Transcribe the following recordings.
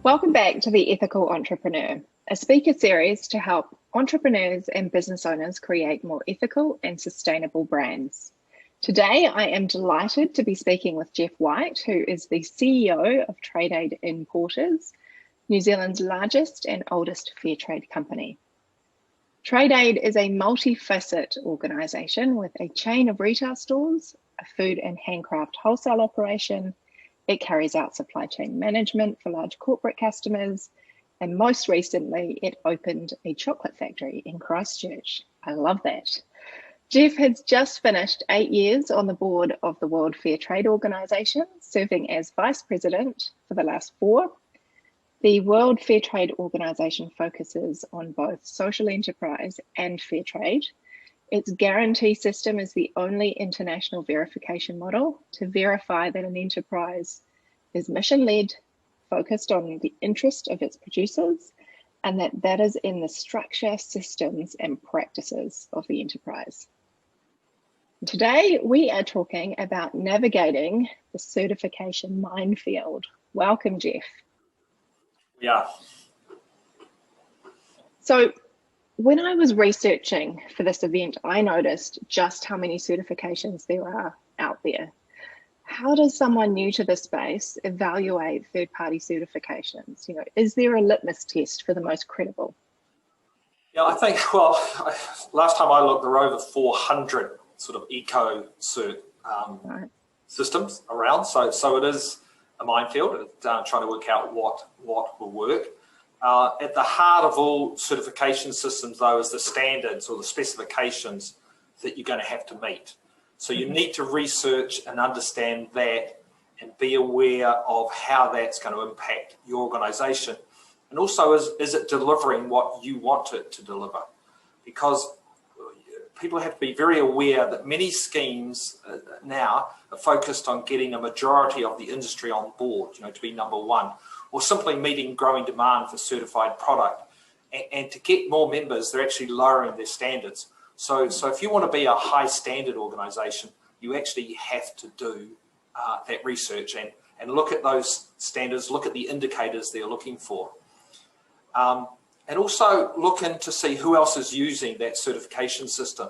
Welcome back to The Ethical Entrepreneur, a speaker series to help entrepreneurs and business owners create more ethical and sustainable brands. Today, I am delighted to be speaking with Jeff White, who is the CEO of Trade Aid Importers, New Zealand's largest and oldest fair trade company. Trade Aid is a multi-facet organisation with a chain of retail stores, a food and handcraft wholesale operation. It carries out supply chain management for large corporate customers, and most recently, it opened a chocolate factory in Christchurch. I love that. Jeff has just finished 8 years on the board of the World Fair Trade Organisation, serving as Vice President for the last 4. The World Fair Trade Organisation focuses on both social enterprise and fair trade. Its guarantee system is the only international verification model to verify that an enterprise is mission-led, focused on the interest of its producers, and that is in the structure, systems, and practices of the enterprise. Today, we are talking about navigating the certification minefield. Welcome, Jeff. Yeah. So when I was researching for this event, I noticed just how many certifications there are out there. How does someone new to the space evaluate third-party certifications? Is there a litmus test for the most credible? Yeah, I think, last time I looked, there were over 400 sort of eco-cert systems around. So it is a minefield, trying to work out what will work. At the heart of all certification systems, though, is the standards or the specifications that you're going to have to meet. So you need to research and understand that and be aware of how that's going to impact your organisation. And also, is it delivering what you want it to deliver? Because people have to be very aware that many schemes now are focused on getting a majority of the industry on board, to be number one, or simply meeting growing demand for certified product. And to get more members, they're actually lowering their standards. So if you want to be a high standard organisation, you actually have to do that research and look at those standards, look at the indicators they're looking for. And also look in to see who else is using that certification system.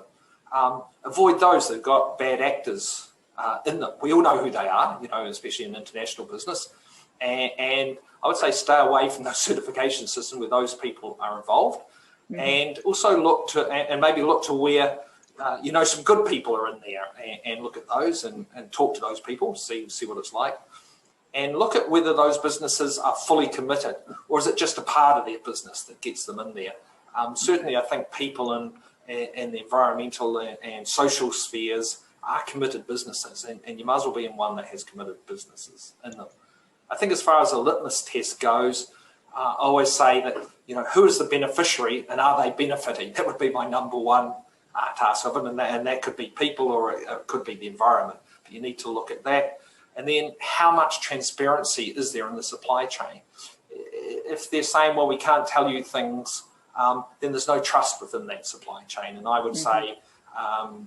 Avoid those that have got bad actors in them. We all know who they are, especially in international business. And I would say stay away from those certification systems where those people are involved. And also look to where, some good people are in there and look at those and talk to those people, see what it's like. And look at whether those businesses are fully committed, or is it just a part of their business that gets them in there? Certainly, I think people in the environmental and social spheres are committed businesses, and you might as well be in one that has committed businesses in them. I think as far as a litmus test goes, I always say that, who is the beneficiary and are they benefiting? That would be my number one task of it, and that could be people or it could be the environment. But you need to look at that. And then how much transparency is there in the supply chain? If they're saying, well, we can't tell you things, then there's no trust within that supply chain. And I would say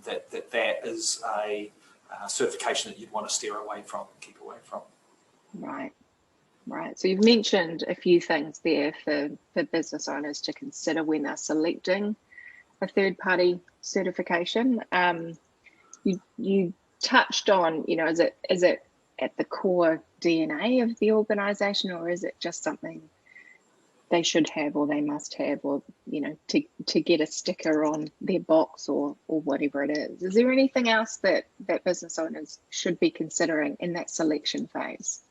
that is a certification that you'd want to steer away from, keep away from. Right. So you've mentioned a few things there for business owners to consider when they're selecting a third-party certification. You touched on, is it at the core DNA of the organisation, or is it just something they should have or they must have, or to get a sticker on their box or whatever it is? Is there anything else that business owners should be considering in that selection phase?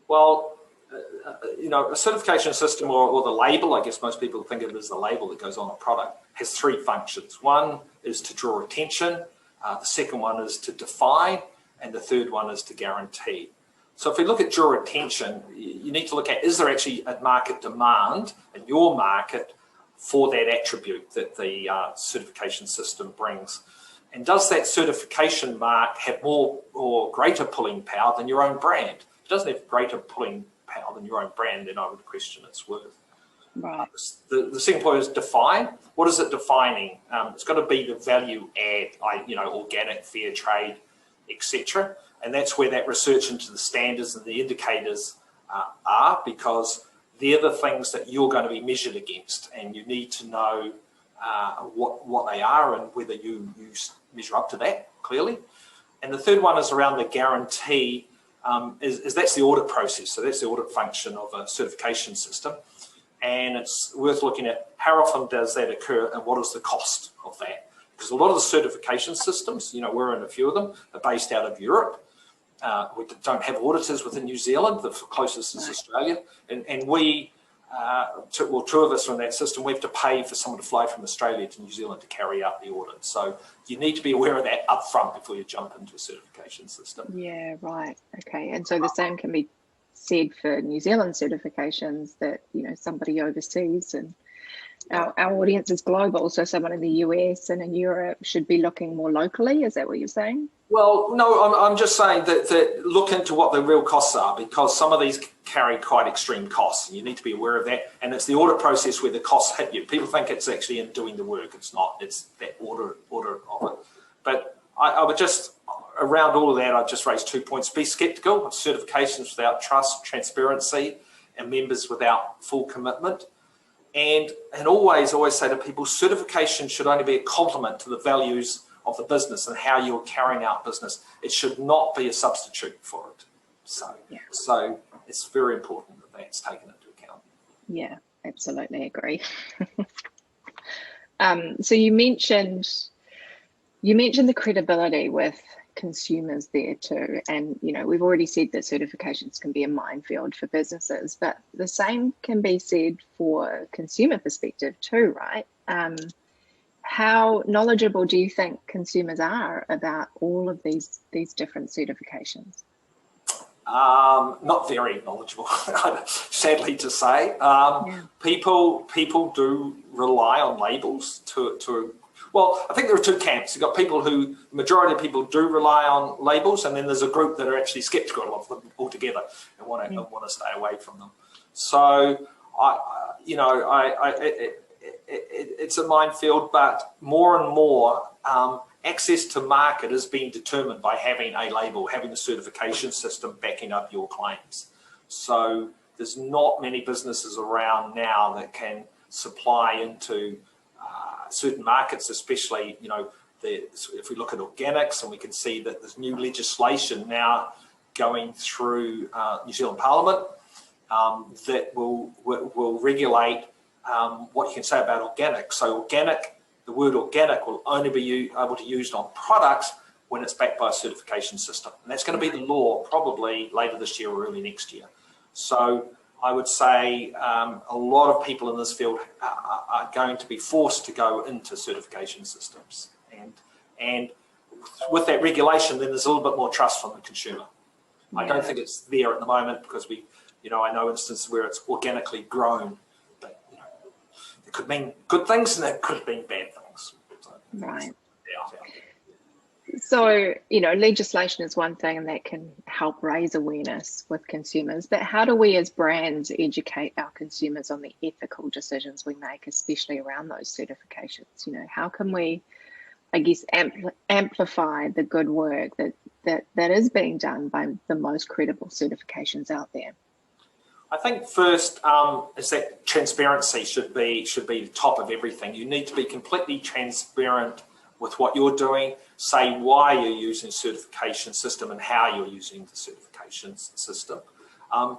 Well, a certification system or the label, I guess most people think of it as the label that goes on a product, has 3 functions. One is to draw attention, the second one is to define, and the third one is to guarantee. So if we look at draw attention, you need to look at, is there actually a market demand in your market for that attribute that the certification system brings? And does that certification mark have more or greater pulling power than your own brand? If it doesn't have greater pulling power than your own brand, then I would question its worth. Right. The second point is define. What is it defining? It's got to be the value add, organic, fair trade, etc. And that's where that research into the standards and the indicators are, because they're the things that you're going to be measured against, and you need to know what they are and whether you measure up to that clearly. And the third one is around the guarantee, is that's the audit process. So that's the audit function of a certification system. And it's worth looking at how often does that occur and what is the cost of that. Because a lot of the certification systems, we're in a few of them, are based out of Europe. We don't have auditors within New Zealand, the closest is Australia. And we, two of us from that system, we have to pay for someone to fly from Australia to New Zealand to carry out the audit. So you need to be aware of that up front before you jump into a certification system. Yeah, right. Okay. And so the same can be said for New Zealand certifications, that, somebody overseas, and our audience is global. So someone in the US and in Europe should be looking more locally. Is that what you're saying? Well, no, I'm just saying that look into what the real costs are, because some of these carry quite extreme costs, and you need to be aware of that. And it's the audit process where the costs hit you. People think it's actually in doing the work. It's not. It's that audit of it. But I would just, around all of that, I'd just raise 2 points. Be skeptical of certifications without trust, transparency, and members without full commitment. And always say to people, certification should only be a complement to the values of the business and how you're carrying out business. It should not be a substitute for it. So it's very important that that's taken into account. Yeah, absolutely agree. So you mentioned the credibility with consumers there too, and we've already said that certifications can be a minefield for businesses, but the same can be said for consumer perspective too, right? How knowledgeable do you think consumers are about all of these different certifications? Not very knowledgeable, sadly to say. People do rely on labels to well, I think there are two camps. You've got people who, majority of people do rely on labels, and then there's a group that are actually skeptical of them altogether and want to stay away from them. So, it's a minefield, but more and more access to market is being determined by having a label, having a certification system backing up your claims. So there's not many businesses around now that can supply into certain markets, especially, if we look at organics, and we can see that there's new legislation now going through New Zealand Parliament that will regulate what you can say about organic. So the word organic will only be able to be used on products when it's backed by a certification system. And that's going to be the law probably later this year or early next year. So I would say a lot of people in this field are going to be forced to go into certification systems. And with that regulation, then there's a little bit more trust from the consumer. Yeah. I don't think it's there at the moment, because I know instances where it's organically grown, but it could mean good things and it could mean bad things. So, right. So, legislation is one thing, and that can help raise awareness with consumers, but how do we as brands educate our consumers on the ethical decisions we make, especially around those certifications? How can we, I guess, amplify the good work that is being done by the most credible certifications out there? I think first is that transparency should be the top of everything. You need to be completely transparent with what you're doing, say why you're using a certification system and how you're using the certification system. And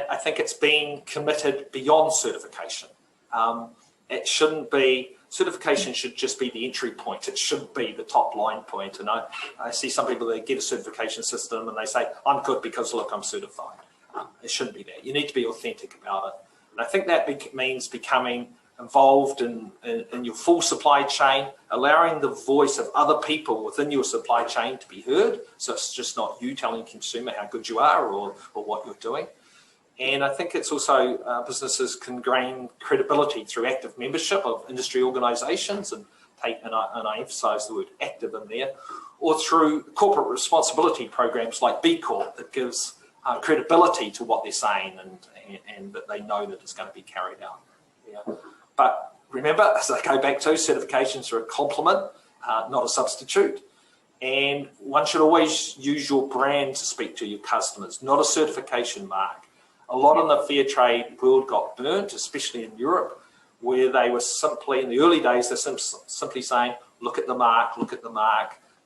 I think it's being committed beyond certification. It shouldn't be, certification should just be the entry point. It should be the top line point. And I see some people that get a certification system and they say, I'm good because look, I'm certified. It shouldn't be that. You need to be authentic about it. And I think that means becoming involved in your full supply chain, allowing the voice of other people within your supply chain to be heard. So it's just not you telling the consumer how good you are or what you're doing. And I think it's also businesses can gain credibility through active membership of industry organisations, and I emphasise the word active in there, or through corporate responsibility programs like B Corp that gives credibility to what they're saying and that they know that it's going to be carried out. Yeah. But remember, as I go back to, certifications are a complement, not a substitute. And one should always use your brand to speak to your customers, not a certification mark. A lot in the fair trade world got burnt, especially in Europe, where they were simply, in the early days, they're simply saying, look at the mark,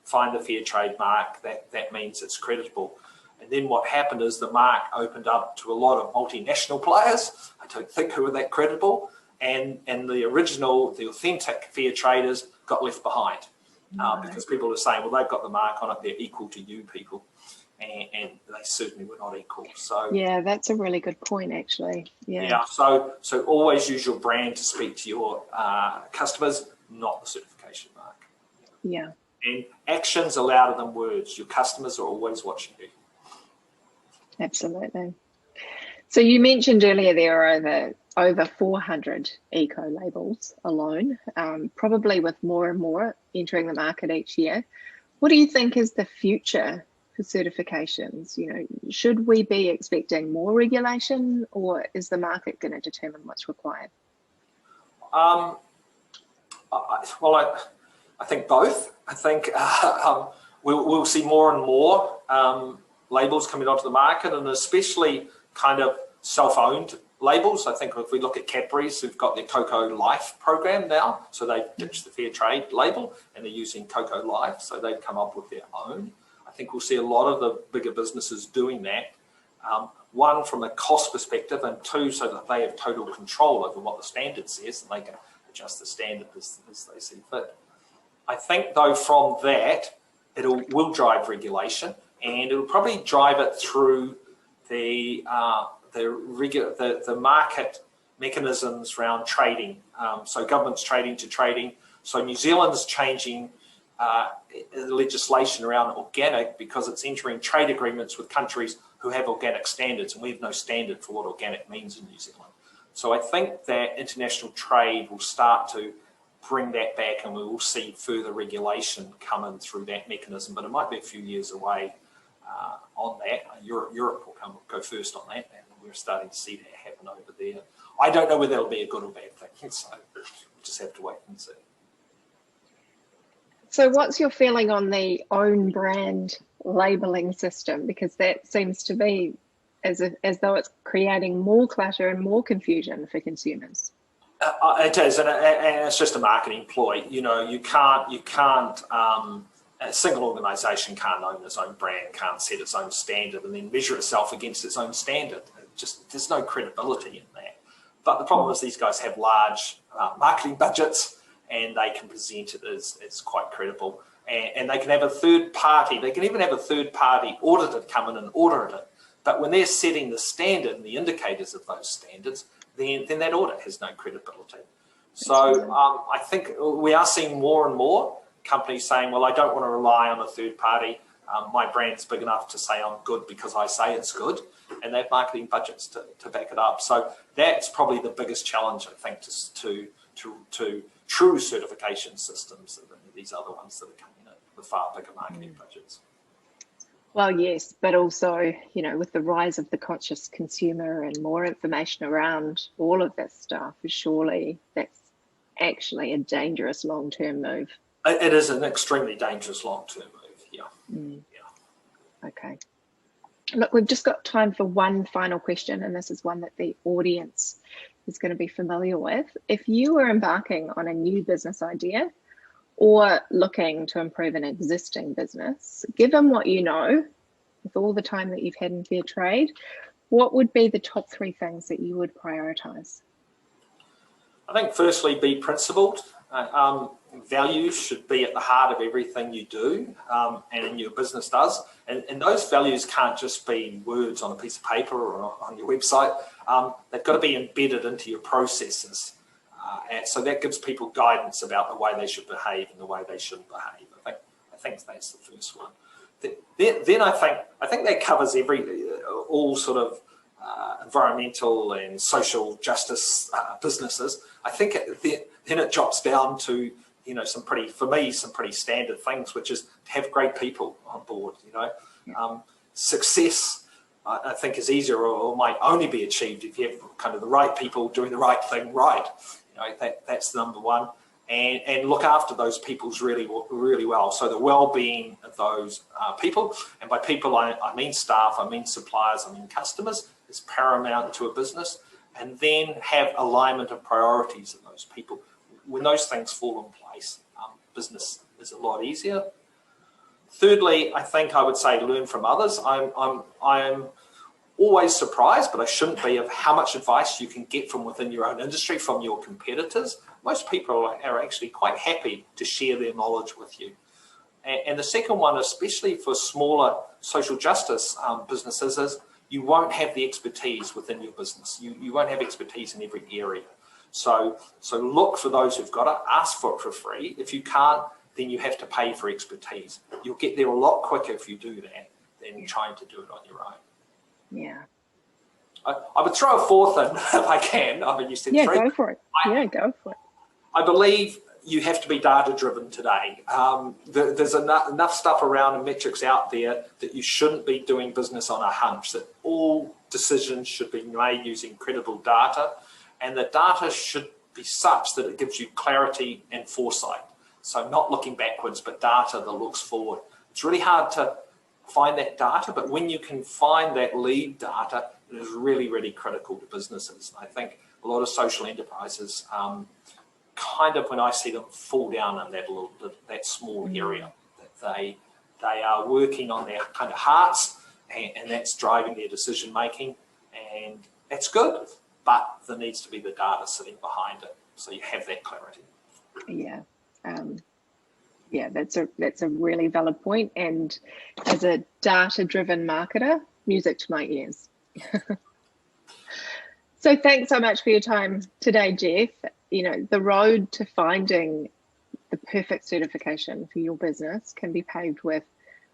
find the fair trade mark, that means it's creditable. And then what happened is the mark opened up to a lot of multinational players, I don't think who were that credible, and the original, the authentic fair traders got left behind because people are saying, well, they've got the mark on it, they're equal to you people. And they certainly were not equal. So yeah, that's a really good point, actually. Yeah. So always use your brand to speak to your customers, not the certification mark. Yeah. And actions are louder than words. Your customers are always watching you. Absolutely. So you mentioned earlier there are over 400 eco labels alone, probably with more and more entering the market each year. What do you think is the future for certifications? You know, should we be expecting more regulation, or is the market going to determine what's required? I think both. I think we'll see more and more labels coming onto the market, and especially kind of self-owned labels. I think if we look at Cadbury's, who've got their Cocoa Life program now, so they've ditched the fair trade label and they're using Cocoa Life, so they've come up with their own. I think we'll see a lot of the bigger businesses doing that. One, from a cost perspective, and two, so that they have total control over what the standard says and they can adjust the standard as they see fit. I think, though, from that, will drive regulation, and it'll probably drive it through the market mechanisms around trading. So government's trading to trading. So New Zealand's changing legislation around organic because it's entering trade agreements with countries who have organic standards, and we have no standard for what organic means in New Zealand. So I think that international trade will start to bring that back, and we will see further regulation come in through that mechanism, but it might be a few years away on that. Europe will go first on that, and we're starting to see that happen over there. I don't know whether that'll be a good or bad thing, so we'll just have to wait and see. So what's your feeling on the own brand labelling system? Because that seems to be as though it's creating more clutter and more confusion for consumers. It is, and it's just a marketing ploy. You know, you can't. A single organisation can't own its own brand, can't set its own standard, and then measure itself against its own standard. There's no credibility in that. But the problem is these guys have large marketing budgets, and they can present it as quite credible. And they can have a third party. They can even have a third party auditor come in and audit it. But when they're setting the standard and the indicators of those standards, then that audit has no credibility. So I think we are seeing more and more companies saying, well, I don't want to rely on a third party. My brand's big enough to say I'm good because I say it's good, and they have marketing budgets to back it up. So that's probably the biggest challenge, I think, to true certification systems than these other ones that are coming in with far bigger marketing budgets. Well, yes, but also, you know, with the rise of the conscious consumer and more information around all of this stuff, surely that's actually a dangerous long-term move. It is an extremely dangerous long-term move, yeah. Yeah. Okay. Look, we've just got time for one final question, and this is one that the audience is going to be familiar with. If you were embarking on a new business idea or looking to improve an existing business, given what you know, with all the time that you've had in fair trade, what would be the top 3 things that you would prioritise? I think firstly, be principled. Values should be at the heart of everything you do and your business does. And those values can't just be words on a piece of paper or on your website. They've got to be embedded into your processes. And so that gives people guidance about the way they should behave and the way they shouldn't behave. I think that's the first one. Then I think that covers all sort of environmental and social justice businesses. I think then it drops down to, you know, some pretty standard things, which is to have great people on board. You know, success I think is easier or might only be achieved if you have kind of the right people doing the right thing right. You know, that's number one. And look after those people's really well. So the well-being of those people, and by people I mean staff, I mean suppliers, I mean customers, is paramount to a business, and then have alignment of priorities in those people. When those things fall in place, business is a lot easier. Thirdly, I think I would say learn from others. I'm always surprised, but I shouldn't be, of how much advice you can get from within your own industry, from your competitors. Most people are actually quite happy to share their knowledge with you. And the second one, especially for smaller social justice businesses, is you won't have the expertise within your business. You won't have expertise in every area. So look for those who've got it, ask for it for free. If you can't, then you have to pay for expertise. You'll get there a lot quicker if you do that than trying to do it on your own. Yeah. I would throw a fourth in if I can. I mean, you said three. Yeah, go for it. Go for it. I believe you have to be data-driven today. There's enough stuff around and metrics out there that you shouldn't be doing business on a hunch, that all decisions should be made using credible data, and the data should be such that it gives you clarity and foresight. So not looking backwards, but data that looks forward. It's really hard to find that data, but when you can find that lead data, it is really, really critical to businesses. I think a lot of social enterprises kind of, when I see them, fall down in that small area, that they are working on their kind of hearts, and that's driving their decision making, and that's good, but there needs to be the data sitting behind it, so you have that clarity. Yeah. Yeah, that's a really valid point, and as a data-driven marketer, music to my ears. So thanks so much for your time today, Jeff. You know, the road to finding the perfect certification for your business can be paved with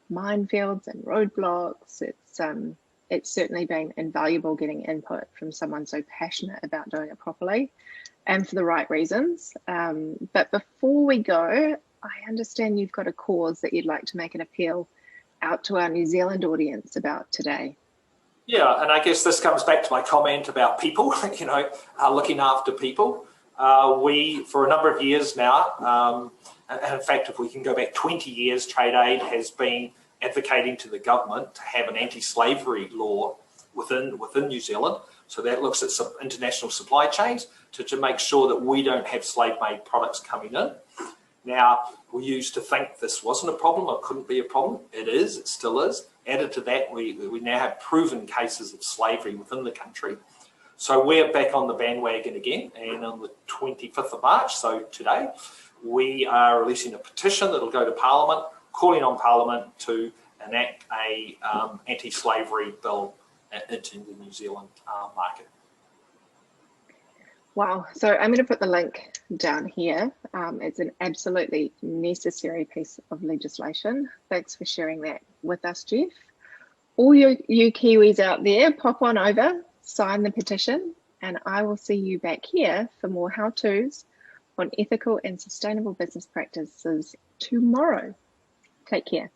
minefields and roadblocks. It's certainly been invaluable getting input from someone so passionate about doing it properly and for the right reasons. But before we go, I understand you've got a cause that you'd like to make an appeal out to our New Zealand audience about today. Yeah, and I guess this comes back to my comment about people, you know, looking after people. We, for a number of years now, and in fact, if we can go back 20 years, Trade Aid has been advocating to the government to have an anti-slavery law within New Zealand. So that looks at some international supply chains to make sure that we don't have slave-made products coming in. Now, we used to think this wasn't a problem or couldn't be a problem. It is, it still is. Added to that, we now have proven cases of slavery within the country. So we're back on the bandwagon again, and on the 25th of March, so today, we are releasing a petition that will go to Parliament, calling on Parliament to enact a anti-slavery bill into the New Zealand market. Wow, so I'm going to put the link down here. It's an absolutely necessary piece of legislation. Thanks for sharing that with us, Jeff. All you Kiwis out there, pop on over, sign the petition, and I will see you back here for more how-tos on ethical and sustainable business practices tomorrow. Take care.